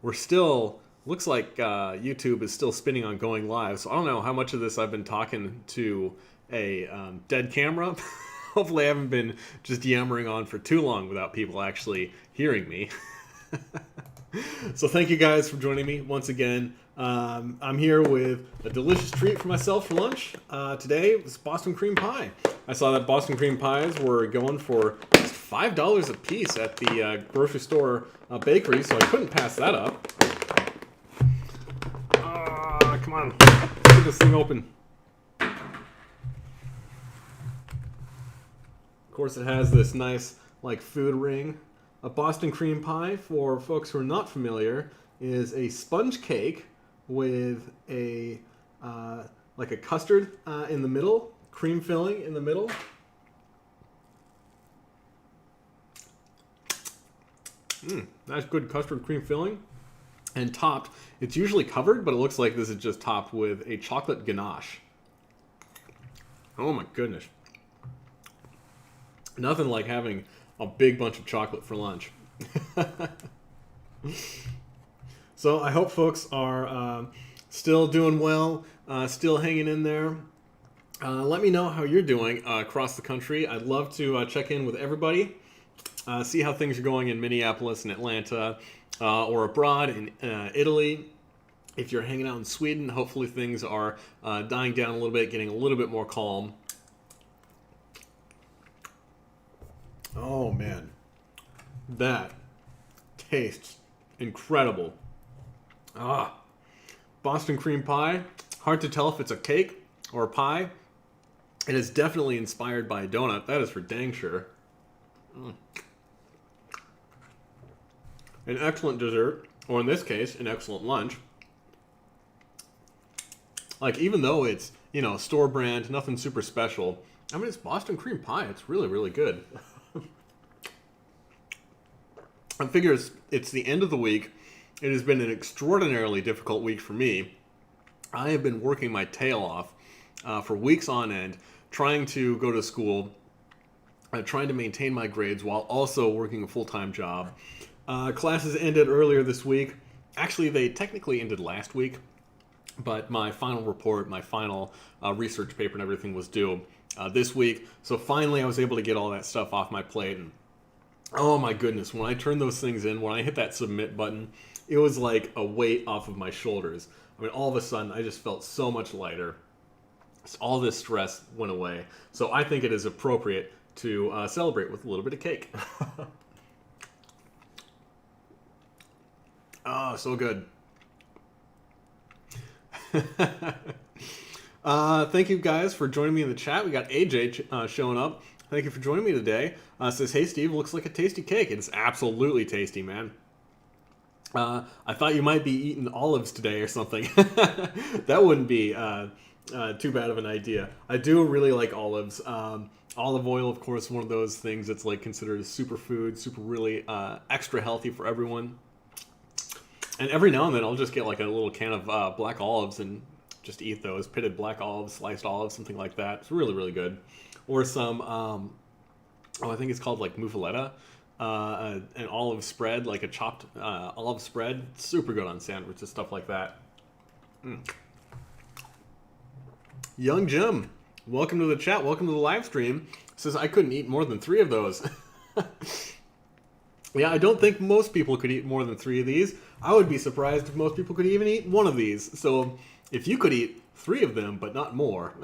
we're still, looks like YouTube is still spinning on going live. So I don't know how much of this I've been talking to a dead camera. Hopefully I haven't been just yammering on for too long without people actually hearing me. So thank you guys for joining me once again. I'm here with a delicious treat for myself for lunch. Today it's Boston cream pie. I saw that Boston cream pies were going for just $5 a piece at the grocery store bakery, so I couldn't pass that up. Come on, let's get this thing open. Of course, it has this nice like food ring. A Boston cream pie, for folks who are not familiar, is a sponge cake with a like a custard in the middle, cream filling in the middle. Nice good custard cream filling. And topped, it's usually covered, but it looks like this is just topped with a chocolate ganache. Oh my goodness. Nothing like having a big bunch of chocolate for lunch. So I hope folks are still doing well, still hanging in there. Let me know how you're doing across the country. I'd love to check in with everybody, see how things are going in Minneapolis and Atlanta, or abroad in Italy. If you're hanging out in Sweden, hopefully things are dying down a little bit, getting a little bit more calm. Oh man, that tastes incredible. Boston cream pie. Hard to tell if it's a cake or a pie. It is definitely inspired by a donut. That is for dang sure. An excellent dessert, or in this case, an excellent lunch. Like, even though it's, store brand, nothing super special. I mean, it's Boston cream pie. It's really, really good. I figure it's the end of the week. It has been an extraordinarily difficult week for me. I have been working my tail off for weeks on end, trying to go to school, trying to maintain my grades while also working a full-time job. Classes ended earlier this week. Actually, they technically ended last week, but my final report, my final research paper and everything was due this week. So finally I was able to get all that stuff off my plate. And oh my goodness, when I turned those things in, when I hit that submit button, it was like a weight off of my shoulders. I mean, all of a sudden, I just felt so much lighter. All this stress went away. So I think it is appropriate to celebrate with a little bit of cake. Oh, so good. Thank you guys for joining me in the chat. We got AJ showing up. Thank you for joining me today. Says, hey Steve, looks like a tasty cake. It is absolutely tasty, man. I thought you might be eating olives today or something. That wouldn't be too bad of an idea. I do really like olives. Olive oil, of course, one of those things that's like considered a superfood, super really extra healthy for everyone. And every now and then I'll just get like a little can of black olives and just eat those. Pitted black olives, sliced olives, something like that. It's really, really good. Or some, I think it's called like muffaletta. An olive spread, like a chopped olive spread. Super good on sandwiches, stuff like that. Young Jim, welcome to the chat. Welcome to the live stream. Says I couldn't eat more than 3 of those. Yeah, I don't think most people could eat more than 3 of these. I would be surprised if most people could even eat 1 of these. So if you could eat 3 of them, but not more,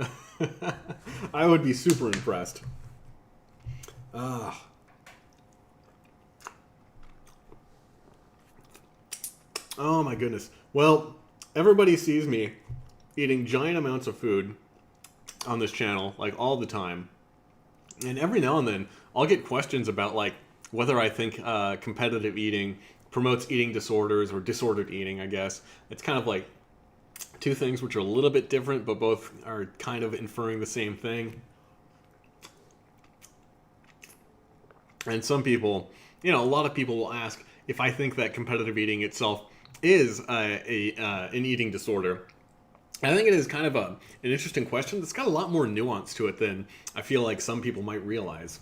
I would be super impressed. Oh my goodness. Well, everybody sees me eating giant amounts of food on this channel, like all the time. And every now and then, I'll get questions about like whether I think competitive eating promotes eating disorders or disordered eating, I guess. It's kind of like 2 things which are a little bit different, but both are kind of inferring the same thing. And some people, a lot of people will ask if I think that competitive eating itself is an eating disorder. I think it is kind of an interesting question that's got a lot more nuance to it than I feel like some people might realize.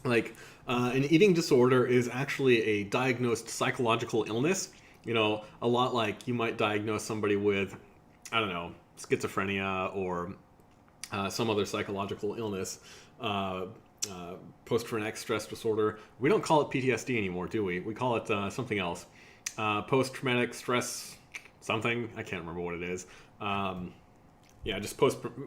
Like, an eating disorder is actually a diagnosed psychological illness a lot like you might diagnose somebody with, I don't know, schizophrenia or some other psychological illness, post-traumatic stress disorder. We don't call it PTSD anymore, do we? We call it something else. Post-traumatic stress something. I can't remember what it is. Just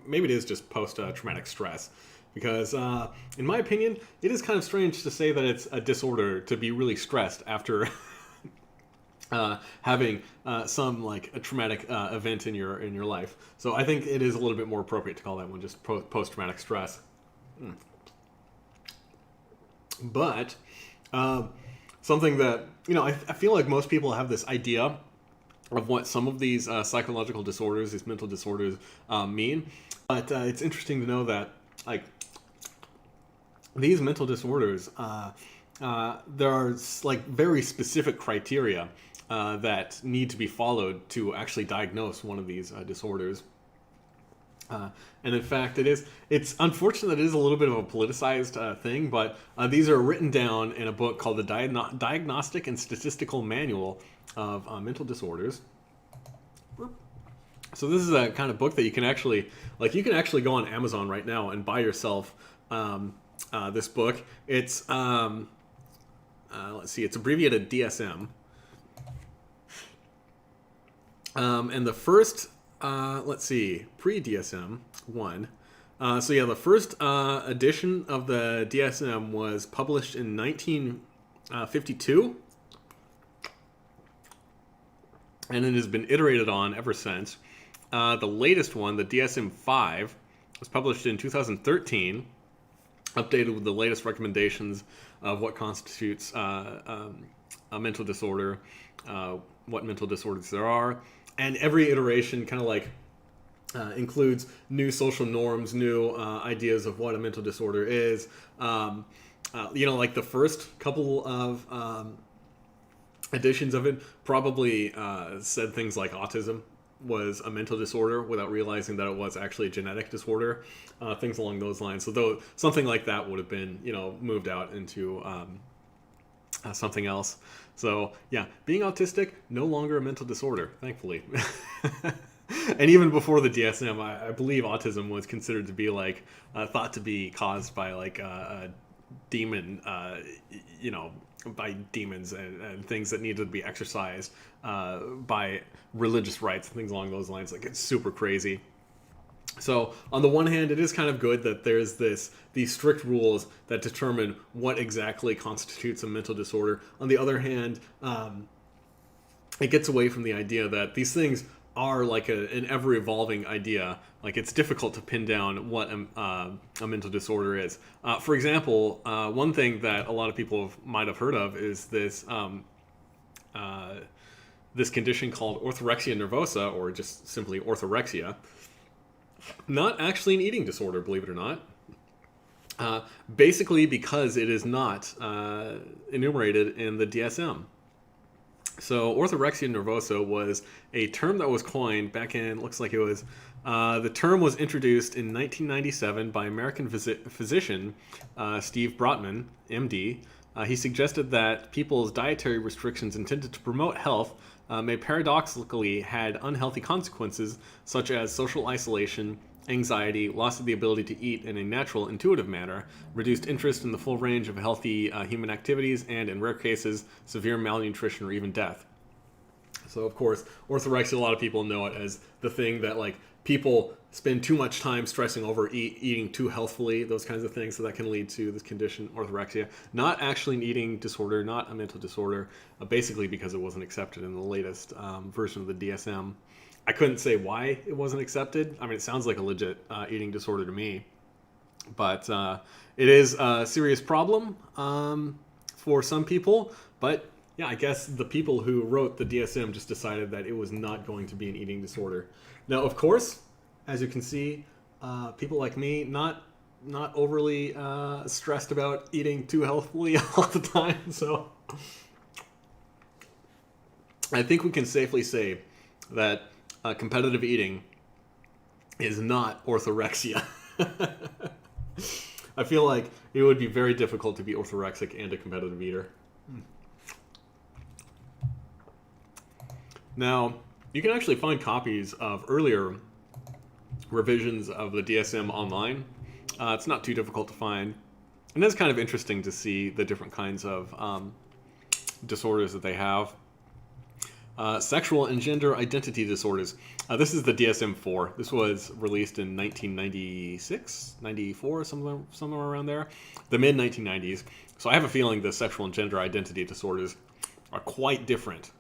maybe it is just post-traumatic stress. Because in my opinion, it is kind of strange to say that it's a disorder to be really stressed after having some like a traumatic event in your life. So I think it is a little bit more appropriate to call that one just post-traumatic stress. But something that, I feel like most people have this idea of what some of these psychological disorders, these mental disorders mean. But it's interesting to know that like these mental disorders, there are like very specific criteria that need to be followed to actually diagnose one of these disorders. And in fact, it's unfortunate that it is a little bit of a politicized thing, but these are written down in a book called the Diagnostic and Statistical Manual of Mental Disorders. So this is a kind of book that you can actually go on Amazon right now and buy yourself this book. It's let's see, it's abbreviated DSM. And the first, pre-DSM 1. The first edition of the DSM was published in 1952. And it has been iterated on ever since. The latest one, the DSM-5, was published in 2013, updated with the latest recommendations of what constitutes a mental disorder, what mental disorders there are, and every iteration kind of like includes new social norms, new ideas of what a mental disorder is. Like the first couple of editions of it probably said things like autism was a mental disorder without realizing that it was actually a genetic disorder, things along those lines. So something like that would have been, moved out into something else. So yeah, being autistic, no longer a mental disorder, thankfully. And even before the DSM, I believe autism was considered to be like, thought to be caused by like a demon, by demons and things that needed to be exorcised by religious rites and things along those lines. Like, it's super crazy. So on the one hand, it is kind of good that there's these strict rules that determine what exactly constitutes a mental disorder. On the other hand, it gets away from the idea that these things are like an ever-evolving idea. Like, it's difficult to pin down what a mental disorder is. For example, one thing that a lot of people might have heard of is this condition called orthorexia nervosa, or just simply orthorexia. Not actually an eating disorder, believe it or not. Basically because it is not enumerated in the DSM. So orthorexia nervosa was a term that was coined back in, looks like it was, the term was introduced in 1997 by American physician Steve.The.Rabbit, MD. He suggested that people's dietary restrictions intended to promote health may paradoxically had unhealthy consequences, such as social isolation, anxiety, loss of the ability to eat in a natural, intuitive manner, reduced interest in the full range of healthy human activities, and in rare cases, severe malnutrition or even death. So, of course, orthorexia, a lot of people know it as the thing that, like, people spend too much time stressing over eating too healthfully, those kinds of things, so that can lead to this condition, orthorexia. Not actually an eating disorder, not a mental disorder, basically because it wasn't accepted in the latest version of the DSM. I couldn't say why it wasn't accepted. I mean, it sounds like a legit eating disorder to me. But it is a serious problem for some people. But yeah, I guess the people who wrote the DSM just decided that it was not going to be an eating disorder. Now, of course, as you can see, people like me, not overly stressed about eating too healthily all the time. So I think we can safely say that competitive eating is not orthorexia. I feel like it would be very difficult to be orthorexic and a competitive eater. Now, you can actually find copies of earlier revisions of the DSM online. It's not too difficult to find. And it's kind of interesting to see the different kinds of disorders that they have. Sexual and gender identity disorders. This is the DSM-4. This was released in 1996, 94, somewhere around there. The mid-1990s. So I have a feeling the sexual and gender identity disorders are quite different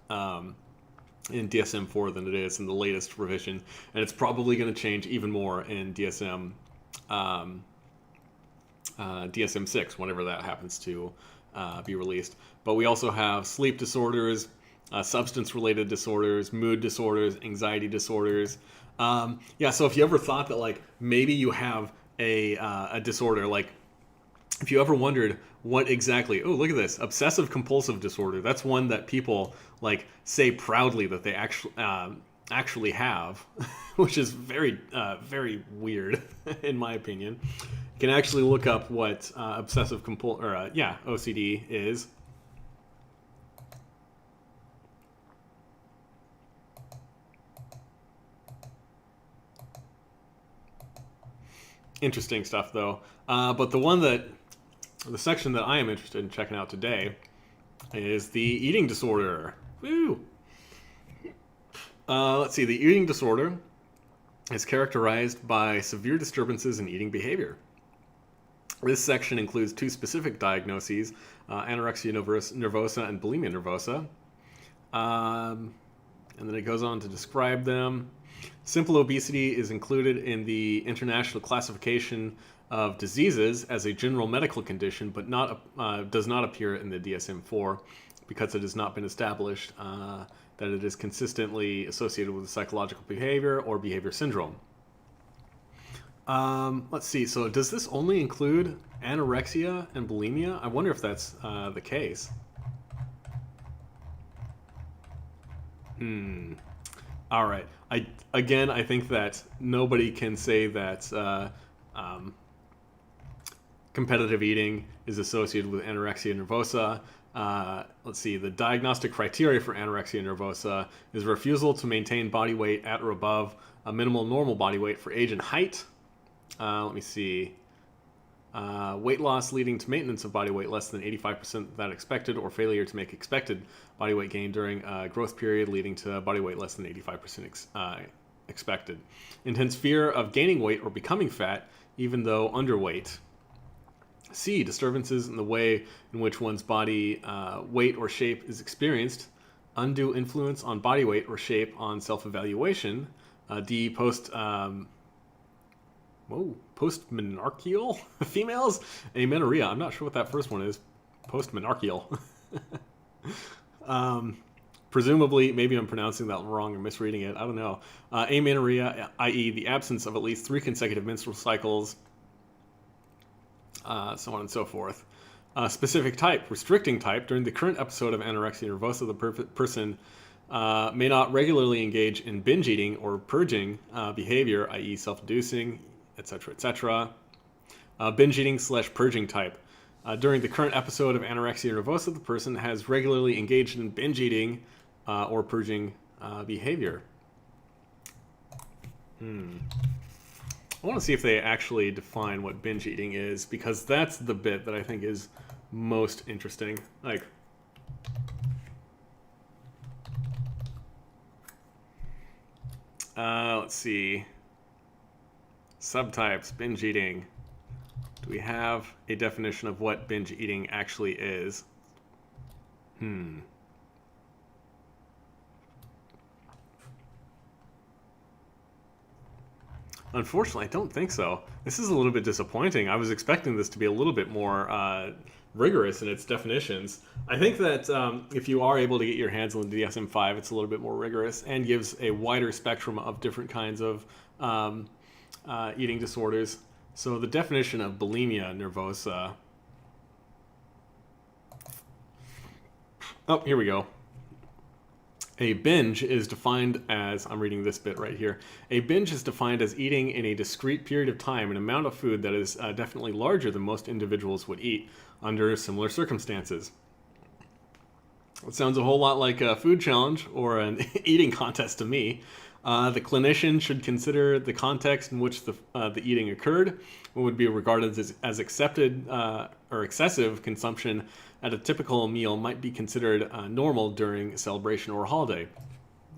in DSM-4 than it is in the latest revision. And it's probably going to change even more in DSM-6, whenever that happens to be released. But we also have sleep disorders, substance-related disorders, mood disorders, anxiety disorders. Yeah, so if you ever thought that like maybe you have a disorder, like if you ever wondered what exactly, oh, look at this, obsessive compulsive disorder. That's one that people like say proudly that they actually have, which is very weird in my opinion. You can actually look up what obsessive compulsive, or OCD is. Interesting stuff though. But the section that I am interested in checking out today is the eating disorder. Woo! Let's see. The eating disorder is characterized by severe disturbances in eating behavior. This section includes two specific diagnoses, anorexia nervosa and bulimia nervosa. And then it goes on to describe them. Simple obesity is included in the International Classification of Diseases as a general medical condition, but does not appear in the DSM-4 because it has not been established that it is consistently associated with psychological behavior or behavior syndrome. Let's see. So does this only include anorexia and bulimia? I wonder if that's the case. All right. I think that nobody can say that competitive eating is associated with anorexia nervosa. Let's see. The diagnostic criteria for anorexia nervosa is refusal to maintain body weight at or above a minimal normal body weight for age and height. Let me see. Weight loss leading to maintenance of body weight less than 85% that expected, or failure to make expected body weight gain during a growth period leading to body weight less than 85% expected. Intense fear of gaining weight or becoming fat, even though underweight. C. Disturbances in the way in which one's body weight or shape is experienced. Undue influence on body weight or shape on self-evaluation. D. Postmenarcheal females, amenorrhea. I'm not sure what that first one is. Postmenarcheal. Presumably, maybe I'm pronouncing that wrong or misreading it. I don't know. Amenorrhea, i.e., the absence of at least 3 consecutive menstrual cycles, so on and so forth. Specific type, restricting type. During the current episode of anorexia nervosa, the person may not regularly engage in binge eating or purging behavior, i.e., self-inducing, etc., etc. Binge eating / purging type. During the current episode of anorexia nervosa, the person has regularly engaged in binge eating or purging behavior. I want to see if they actually define what binge eating is, because that's the bit that I think is most interesting. Like, let's see. Subtypes, binge eating. Do we have a definition of what binge eating actually is? Unfortunately, I don't think so. This is a little bit disappointing. I was expecting this to be a little bit more rigorous in its definitions. I think that if you are able to get your hands on the DSM-5, it's a little bit more rigorous and gives a wider spectrum of different kinds of eating disorders. So the definition of bulimia nervosa. Oh, here we go. A binge is defined as, I'm reading this bit right here. A binge is defined as eating in a discrete period of time an amount of food that is definitely larger than most individuals would eat under similar circumstances. It sounds a whole lot like a food challenge or an eating contest to me. The clinician should consider the context in which the eating occurred. What would be regarded as accepted or excessive consumption at a typical meal might be considered normal during a celebration or a holiday.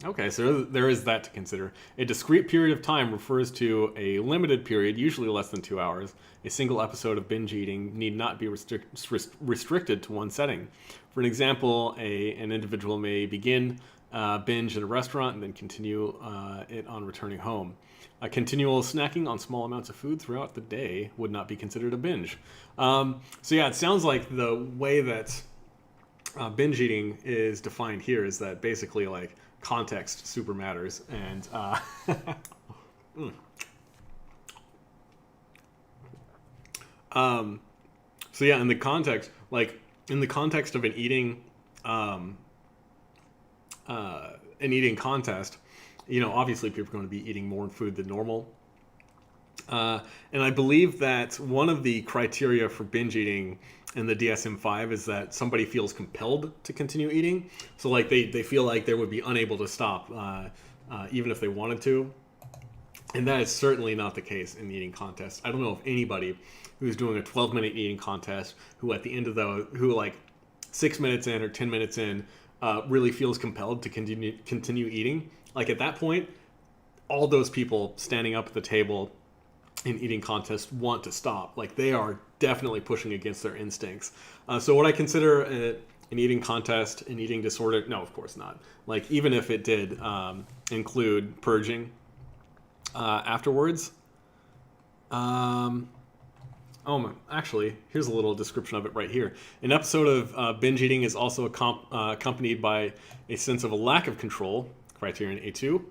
Okay, so there is that to consider. A discrete period of time refers to a limited period, usually less than 2 hours. A single episode of binge eating need not be restricted to one setting. For an example, an individual may begin binge at a restaurant and then continue it on returning home. Continual snacking on small amounts of food throughout the day would not be considered a binge. So yeah, it sounds like the way that binge eating is defined here is that basically like context super matters, and so yeah, in the context of an eating contest, obviously people are going to be eating more food than normal. And I believe that one of the criteria for binge eating in the DSM-5 is that somebody feels compelled to continue eating. So like they feel like they would be unable to stop even if they wanted to. And that is certainly not the case in the eating contest. I don't know of anybody who's doing a 12-minute eating contest who at the end of who like 6 minutes in or 10 minutes in really feels compelled to continue eating. Like at that point, all those people standing up at the table in eating contests want to stop. Like they are definitely pushing against their instincts. So would I consider an eating contest an eating disorder? No, of course not. Like even if it did include purging afterwards. Actually, here's a little description of it right here. An episode of binge eating is also accompanied by a sense of a lack of control, criterion A2.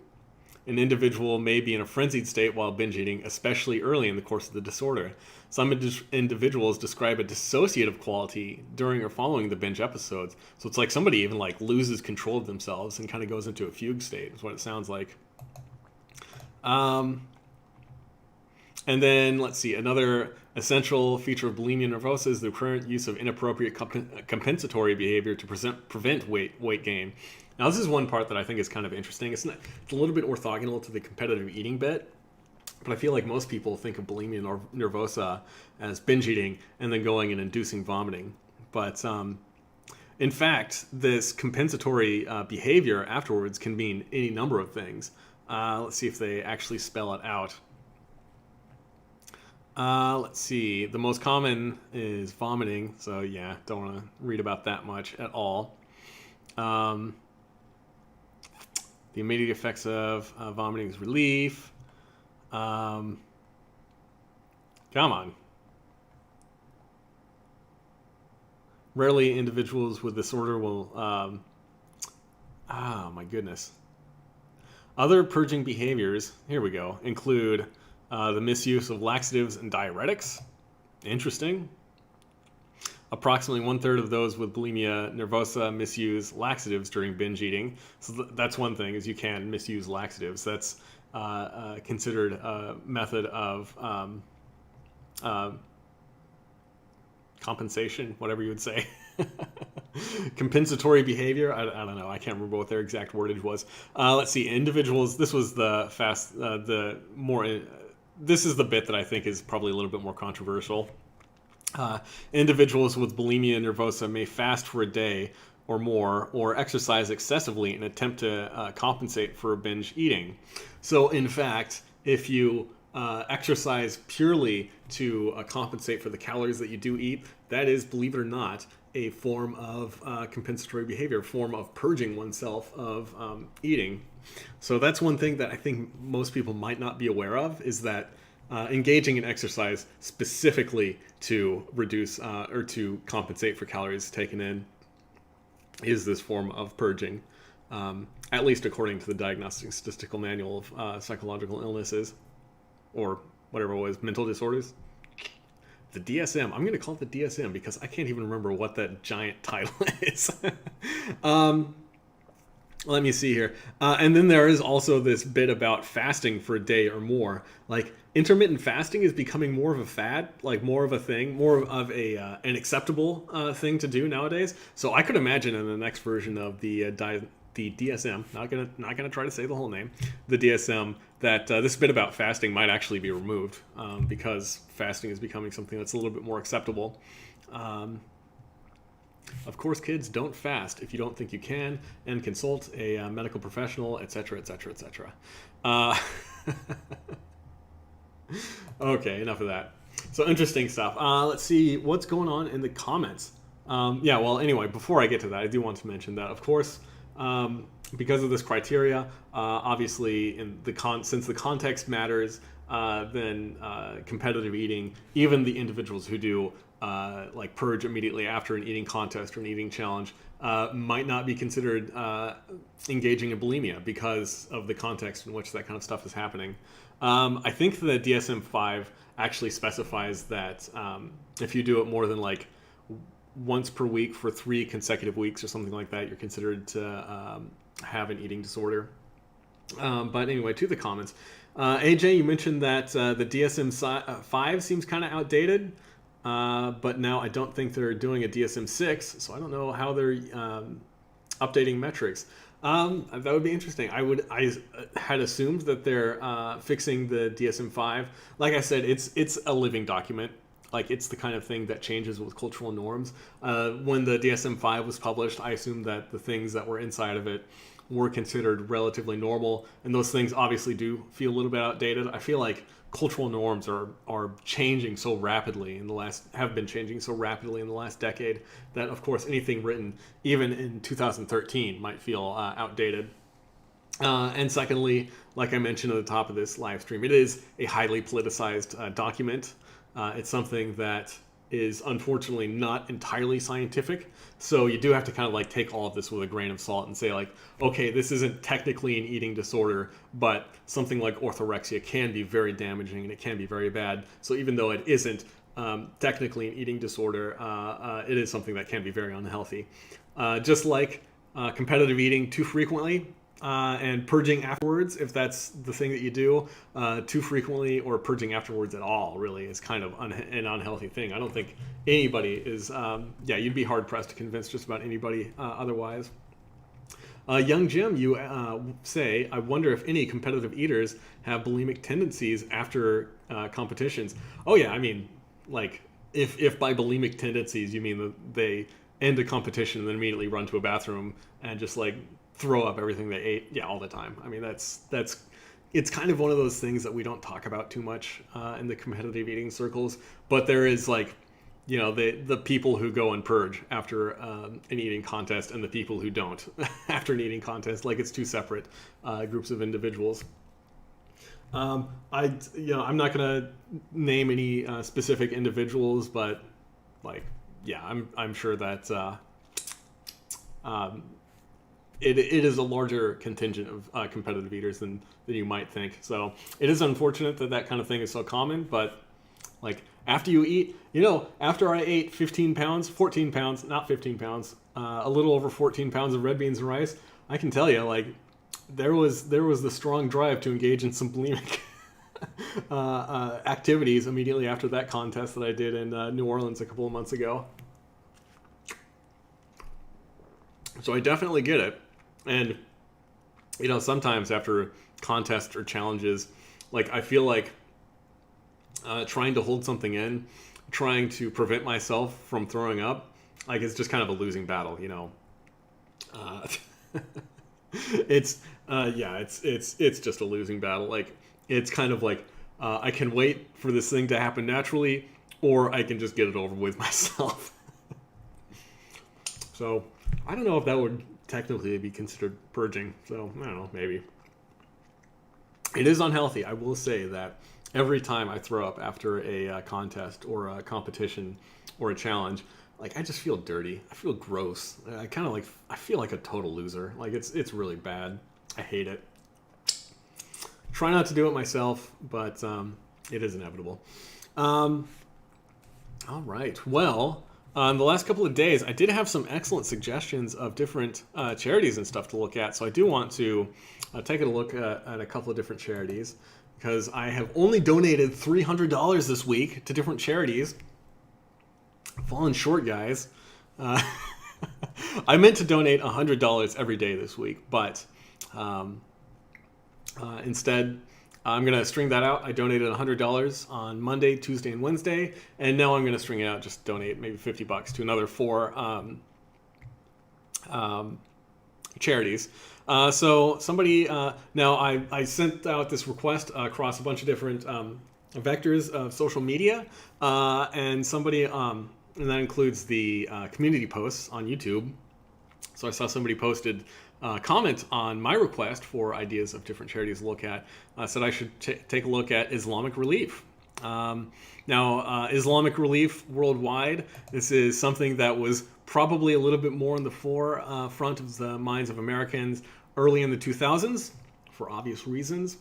An individual may be in a frenzied state while binge eating, especially early in the course of the disorder. Some individuals describe a dissociative quality during or following the binge episodes. So it's like somebody even like loses control of themselves and kind of goes into a fugue state, is what it sounds like. And then let's see, another essential feature of bulimia nervosa is the current use of inappropriate compensatory behavior to prevent weight gain. Now, this is one part that I think is kind of interesting. It's a little bit orthogonal to the competitive eating bit, but I feel like most people think of bulimia nervosa as binge eating and then going and inducing vomiting. But in fact, this compensatory behavior afterwards can mean any number of things. Let's see if they actually spell it out. Let's see. The most common is vomiting. So yeah, don't want to read about that much at all. The immediate effects of vomiting is relief. Come on. Rarely individuals with disorder will... my goodness. Other purging behaviors, here we go, include the misuse of laxatives and diuretics. Interesting. Approximately 1/3 of those with bulimia nervosa misuse laxatives during binge eating. So that's one thing, is you can misuse laxatives. That's considered a method of compensation, whatever you would say. Compensatory behavior. I don't know. I can't remember what their exact wordage was. Let's see. Individuals. This was this is the bit that I think is probably a little bit more controversial. Individuals with bulimia nervosa may fast for a day or more or exercise excessively in an attempt to compensate for binge eating. So in fact, if you exercise purely to compensate for the calories that you do eat, that is, believe it or not, a form of compensatory behavior, a form of purging oneself of eating. So that's one thing that I think most people might not be aware of, is that engaging in exercise specifically to reduce or to compensate for calories taken in is this form of purging, at least according to the Diagnostic and Statistical Manual of Psychological Illnesses, or whatever it was, mental disorders. The DSM. I'm going to call it the DSM because I can't even remember what that giant title is. Let me see here. And then there is also this bit about fasting for a day or more. Like intermittent fasting is becoming more of a fad, like more of a thing, more of a an acceptable thing to do nowadays. So I could imagine in the next version of the DSM, not gonna try to say the whole name, the DSM, that this bit about fasting might actually be removed because fasting is becoming something that's a little bit more acceptable. Um, Of course, kids, don't fast if you don't think you can, and consult a medical professional, etc., etc., etc. Okay, enough of that. So interesting stuff. Let's see what's going on in the comments. Yeah, well, anyway, before I get to that, I do want to mention that, of course, because of this criteria, obviously, since the context matters, then competitive eating, even the individuals who do like purge immediately after an eating contest or an eating challenge, might not be considered engaging in bulimia because of the context in which that kind of stuff is happening. I think the DSM-5 actually specifies that if you do it more than like once per week for 3 consecutive weeks or something like that, you're considered to have an eating disorder. But anyway, to the comments. AJ, you mentioned that the DSM-5 seems kind of outdated, but now I don't think they're doing a DSM-6, so I don't know how they're updating metrics. That would be interesting. I had assumed that they're fixing the DSM-5. Like I said, it's a living document. Like it's the kind of thing that changes with cultural norms. When the DSM-5 was published, I assumed that the things that were inside of it were considered relatively normal, and those things obviously do feel a little bit outdated. I feel like cultural norms are changing so rapidly have been changing so rapidly in the last decade that, of course, anything written even in 2013 might feel outdated. And secondly, like I mentioned at the top of this live stream, it is a highly politicized document. It's something that is unfortunately not entirely scientific. So you do have to kind of like take all of this with a grain of salt and say like, okay, this isn't technically an eating disorder, but something like orthorexia can be very damaging and it can be very bad. So even though it isn't technically an eating disorder, it is something that can be very unhealthy. Just like competitive eating too frequently, and purging afterwards, if that's the thing that you do too frequently, or purging afterwards at all, really is kind of an unhealthy thing. I don't think anybody is, you'd be hard pressed to convince just about anybody otherwise. Young Jim, you say, I wonder if any competitive eaters have bulimic tendencies after competitions. Oh yeah, I mean, like, if by bulimic tendencies you mean that they end a competition and then immediately run to a bathroom and just like throw up everything they ate, yeah, all the time. I mean, it's kind of one of those things that we don't talk about too much in the competitive eating circles, but there is like, you know, the people who go and purge after an eating contest and the people who don't after an eating contest. Like it's two separate groups of individuals. I'm not gonna name any specific individuals, but like, yeah, I'm sure that it is a larger contingent of competitive eaters than you might think. So it is unfortunate that kind of thing is so common, but like after you eat, after I ate 14 pounds, not 15 pounds, a little over 14 pounds of red beans and rice, I can tell you, like, there was the strong drive to engage in some bulimic activities immediately after that contest that I did in New Orleans a couple of months ago. So I definitely get it. And, sometimes after contests or challenges, like, I feel like trying to hold something in, trying to prevent myself from throwing up, like, it's just kind of a losing battle, it's just a losing battle. Like, it's kind of like, I can wait for this thing to happen naturally, or I can just get it over with myself. So I don't know if that would technically be considered purging. So I don't know, maybe. It is unhealthy. I will say that every time I throw up after a contest or a competition or a challenge, like, I just feel dirty. I feel gross. I feel like a total loser. Like, it's really bad. I hate it. Try not to do it myself, but it is inevitable. All right. Well, The last couple of days, I did have some excellent suggestions of different charities and stuff to look at. So I do want to take a look at a couple of different charities, because I have only donated $300 this week to different charities. Falling short, guys. I meant to donate $100 every day this week, but instead, I'm going to string that out. I donated $100 on Monday, Tuesday, and Wednesday, and now I'm going to string it out, just donate maybe $50 to another 4 charities. So somebody, now I sent out this request across a bunch of different vectors of social media, and somebody, and that includes the community posts on YouTube. So I saw somebody posted comment on my request for ideas of different charities to look at. Said I should take a look at Islamic Relief. Now, Islamic Relief worldwide, this is something that was probably a little bit more in the forefront of the minds of Americans early in the 2000s, for obvious reasons.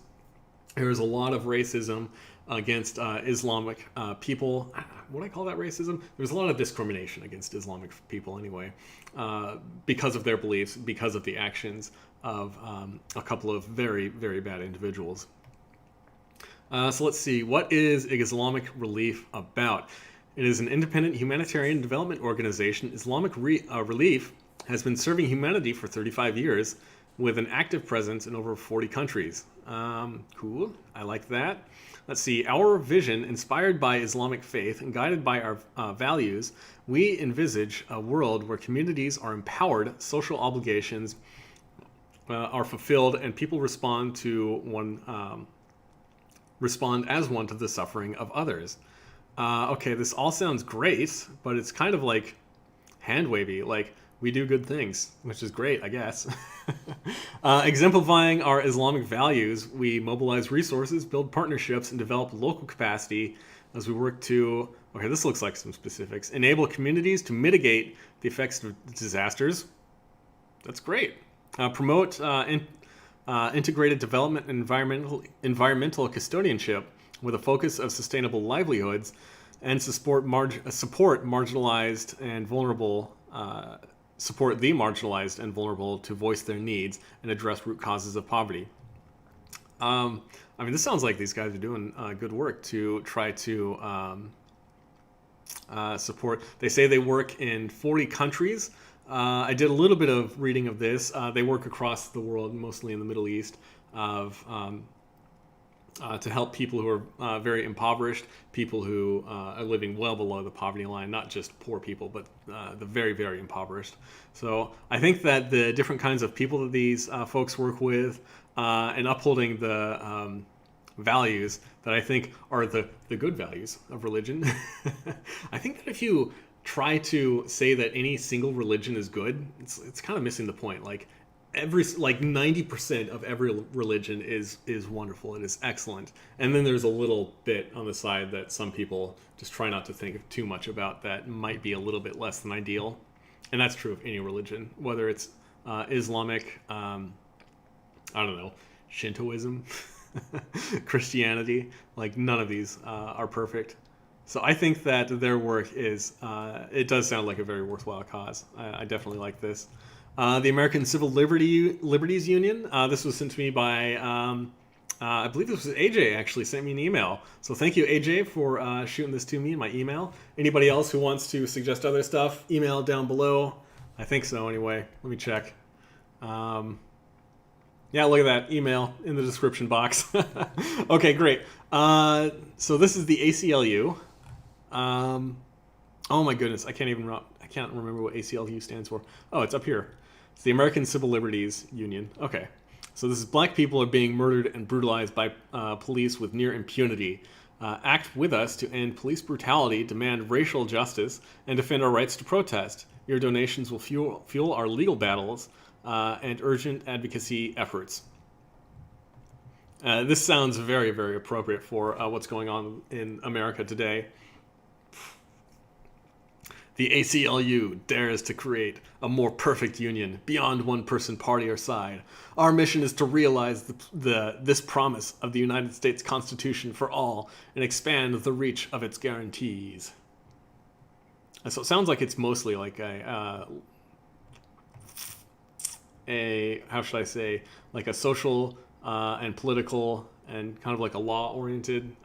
There was a lot of racism against Islamic people. Would I call that racism? There was a lot of discrimination against Islamic people anyway, because of their beliefs, because of the actions of a couple of very, very bad individuals. So let's see, what is Islamic Relief about? It is an independent humanitarian development organization. Islamic Relief has been serving humanity for 35 years with an active presence in over 40 countries. Cool, I like that. Let's see, our vision, inspired by Islamic faith and guided by our values, we envisage a world where communities are empowered, social obligations are fulfilled, and people respond as one to the suffering of others. Okay, this all sounds great, but it's kind of like hand-wavy, like we do good things, which is great, I guess. Exemplifying our Islamic values, we mobilize resources, build partnerships, and develop local capacity as we work to, okay, this looks like some specifics, enable communities to mitigate the effects of disasters. That's great. Promote integrated development and environmental custodianship with a focus of sustainable livelihoods, and support marginalized and vulnerable support the marginalized and vulnerable to voice their needs and address root causes of poverty. I mean, this sounds like these guys are doing good work to try to support. They say they work in 40 countries. I did a little bit of reading of this. They work across the world, mostly in the Middle East, to help people who are very impoverished, people who are living well below the poverty line, not just poor people, but the very, very impoverished. So I think that the different kinds of people that these folks work with and upholding the values that I think are the good values of religion. I think that if you try to say that any single religion is good, it's kind of missing the point. Like 90% of every religion is wonderful and is excellent, and then there's a little bit on the side that some people just try not to think too much about that might be a little bit less than ideal, and that's true of any religion, whether it's Islamic, I don't know, Shintoism, Christianity. Like none of these are perfect. So I think that their work is, it does sound like a very worthwhile cause. I definitely like this. The American Civil Liberties Union. This was sent to me by, I believe this was AJ actually sent me an email. So thank you, AJ, for shooting this to me in my email. Anybody else who wants to suggest other stuff, email down below. I think so anyway. Let me check. Yeah, look at that. Email in the description box. Okay, great. So this is the ACLU. Oh my goodness, I can't remember what ACLU stands for. Oh, it's up here. It's the American Civil Liberties Union. Okay. So this is black people are being murdered and brutalized by police with near impunity. Act with us to end police brutality, demand racial justice, and defend our rights to protest. Your donations will fuel our legal battles and urgent advocacy efforts. This sounds very, very appropriate for what's going on in America today. The ACLU dares to create a more perfect union beyond one person, party, or side. Our mission is to realize this promise of the United States Constitution for all and expand the reach of its guarantees. So it sounds like it's mostly like how should I say, like a social and political and kind of like a law-oriented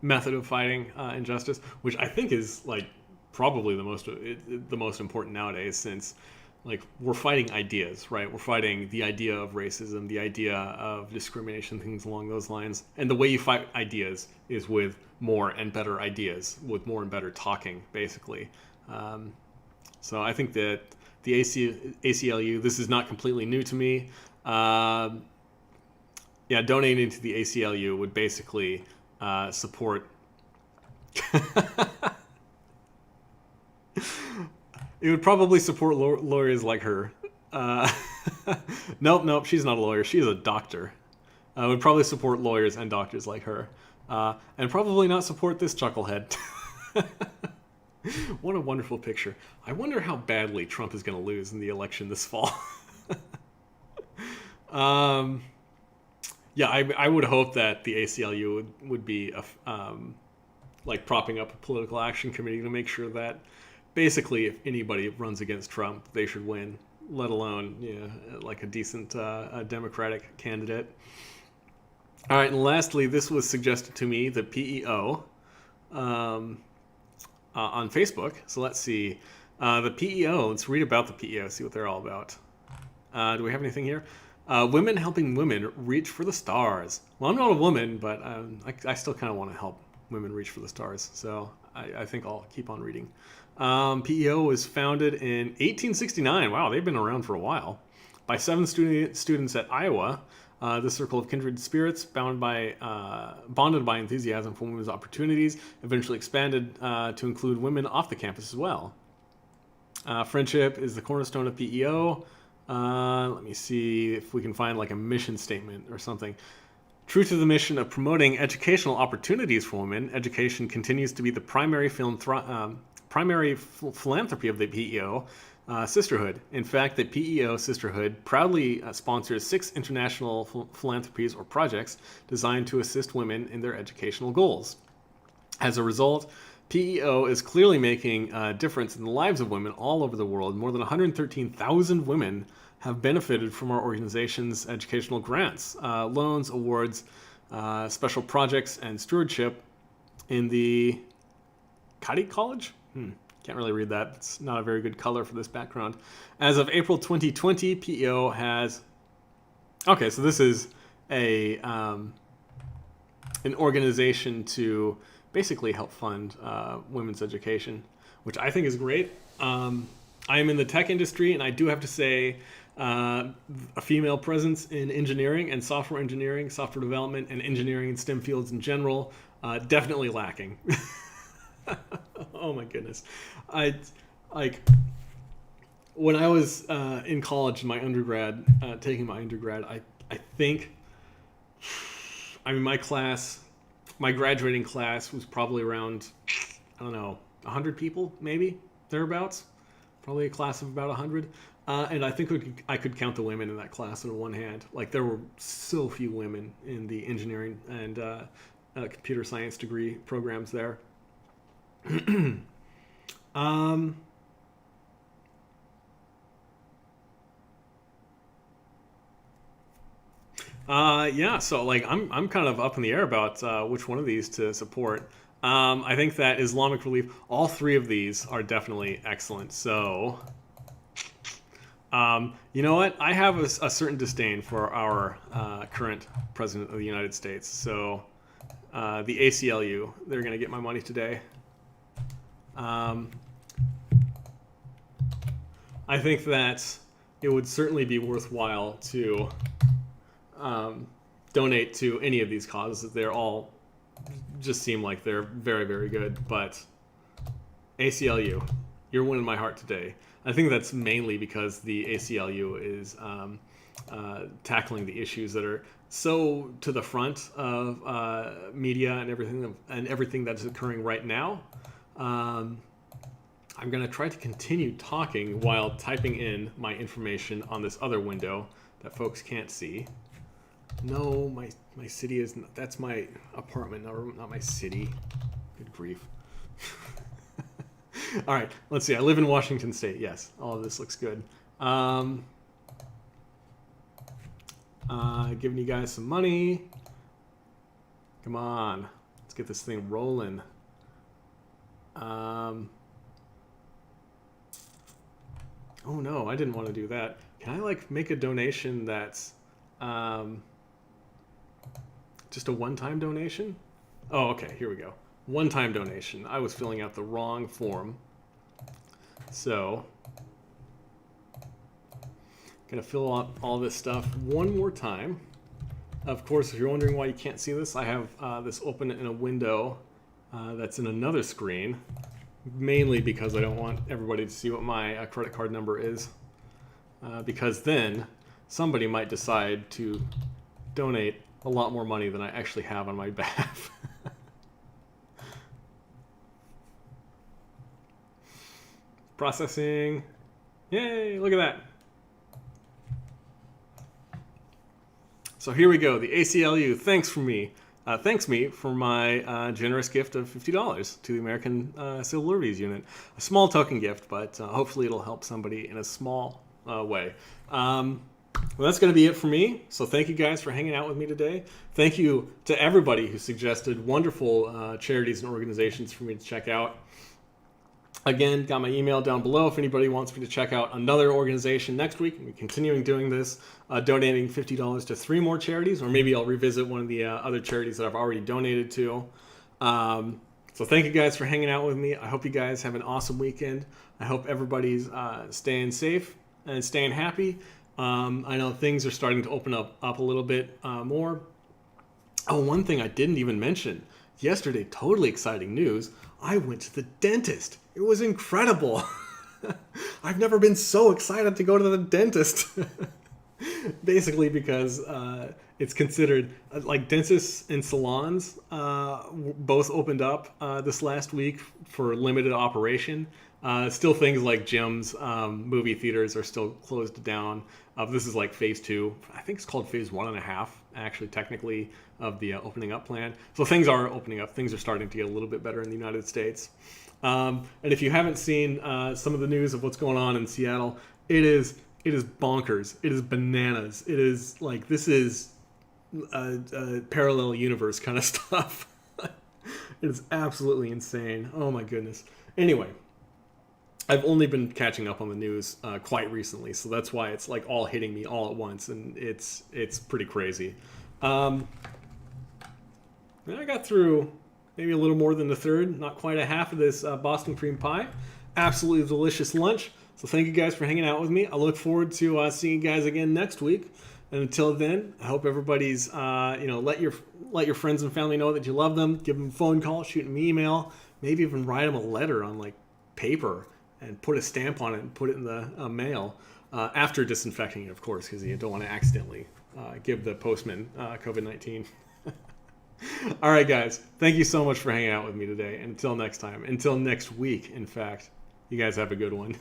method of fighting injustice, which I think is like probably the most important nowadays, since like we're fighting ideas, right? We're fighting the idea of racism, the idea of discrimination, things along those lines. And the way you fight ideas is with more and better ideas, with more and better talking, basically. So I think that the ACLU, this is not completely new to me. Yeah, donating to the ACLU would basically support. It would probably support lawyers like her. Nope, she's not a lawyer. She's a doctor. It would probably support lawyers and doctors like her. And probably not support this chucklehead. What a wonderful picture. I wonder how badly Trump is going to lose in the election this fall. Yeah, I would hope that the ACLU would be like propping up a political action committee to make sure that basically if anybody runs against Trump, they should win, let alone like a decent Democratic candidate. All right, and lastly, this was suggested to me, the PEO, on Facebook. So let's see. The PEO, let's read about the PEO, see what they're all about. Do we have anything here? Women helping women reach for the stars. Well, I'm not a woman, but I still kind of want to help women reach for the stars. So I think I'll keep on reading. PEO was founded in 1869. Wow, they've been around for a while. By 7 students at Iowa. This circle of kindred spirits, bonded by enthusiasm for women's opportunities, eventually expanded to include women off the campus as well. Friendship is the cornerstone of PEO. Let me see if we can find like a mission statement or something. True to the mission of promoting educational opportunities for women, education continues to be the primary philanthropy of the PEO sisterhood. In fact, the PEO sisterhood proudly sponsors 6 international philanthropies or projects designed to assist women in their educational goals. As a result, PEO is clearly making a difference in the lives of women all over the world. More than 113,000 women have benefited from our organization's educational grants, loans, awards, special projects, and stewardship in the Kadi College? Can't really read that. It's not a very good color for this background. As of April 2020, PEO has... Okay, so this is an organization to basically help fund women's education, which I think is great. I am in the tech industry, and I do have to say a female presence in engineering and software engineering, software development, and engineering and STEM fields in general, definitely lacking. Oh my goodness. When I was in college in my undergrad, taking my undergrad, I think, my graduating class was probably around, 100 people, maybe, thereabouts. Probably a class of about 100. And I think I could count the women in that class on one hand. Like, there were so few women in the engineering and computer science degree programs there. Yeah, so like I'm kind of up in the air about which one of these to support. I think that Islamic Relief, all 3 of these are definitely excellent. So, you know what? I have a certain disdain for our current president of the United States. So, the ACLU, they're going to get my money today. I think that it would certainly be worthwhile to donate to any of these causes. They're all just seem like they're very, very good. But ACLU, you're winning my heart today. I think that's mainly because the ACLU is tackling the issues that are so to the front of media and everything that's occurring right now. I'm going to try to continue talking while typing in my information on this other window that folks can't see. No, my city is not, that's my apartment, not my city. Good grief. All right, let's see. I live in Washington State. Yes, all of this looks good. Giving you guys some money. Come on. Let's get this thing rolling. Oh no, I didn't want to do that. Can I like make a donation that's just a one-time donation? Oh, okay, here we go. One-time donation. I was filling out the wrong form. So, gonna fill out all this stuff one more time. Of course, if you're wondering why you can't see this, I have this open in a window that's in another screen, mainly because I don't want everybody to see what my credit card number is, because then somebody might decide to donate a lot more money than I actually have on my behalf. Processing. Yay, look at that. So here we go. The ACLU thanks me for my generous gift of $50 to the American Civil Liberties Unit. A small token gift, but hopefully it'll help somebody in a small way. Well, that's going to be it for me. So thank you guys for hanging out with me today. Thank you to everybody who suggested wonderful charities and organizations for me to check out. Again, got my email down below if anybody wants me to check out another organization next week. We're continuing doing this, donating $50 to 3 more charities, or maybe I'll revisit one of the other charities that I've already donated to. So thank you guys for hanging out with me. I hope you guys have an awesome weekend. I hope everybody's staying safe and staying happy. I know things are starting to open up a little bit more. Oh, one thing I didn't even mention. Yesterday, totally exciting news. I went to the dentist. It was incredible. I've never been so excited to go to the dentist. Basically because it's considered, like dentists and salons both opened up this last week for limited operation. Still things like gyms, movie theaters are still closed down. This is like phase 2. I think it's called phase 1.5, actually, technically, of the opening up plan. So things are opening up. Things are starting to get a little bit better in the United States. And if you haven't seen some of the news of what's going on in Seattle, it is bonkers. It is bananas. It is like, this is a parallel universe kind of stuff. It is absolutely insane. Oh my goodness. Anyway, I've only been catching up on the news quite recently, so that's why it's like all hitting me all at once, and it's pretty crazy. I got through maybe a little more than a third, not quite a half of this Boston cream pie. Absolutely delicious lunch. So thank you guys for hanging out with me. I look forward to seeing you guys again next week. And until then, I hope everybody's let your friends and family know that you love them. Give them a phone call, shoot them an email, maybe even write them a letter on like paper and put a stamp on it and put it in the mail after disinfecting it, of course, because you don't want to accidentally give the postman COVID-19. All right, guys. Thank you so much for hanging out with me today. Until next time. Until next week, in fact. You guys have a good one.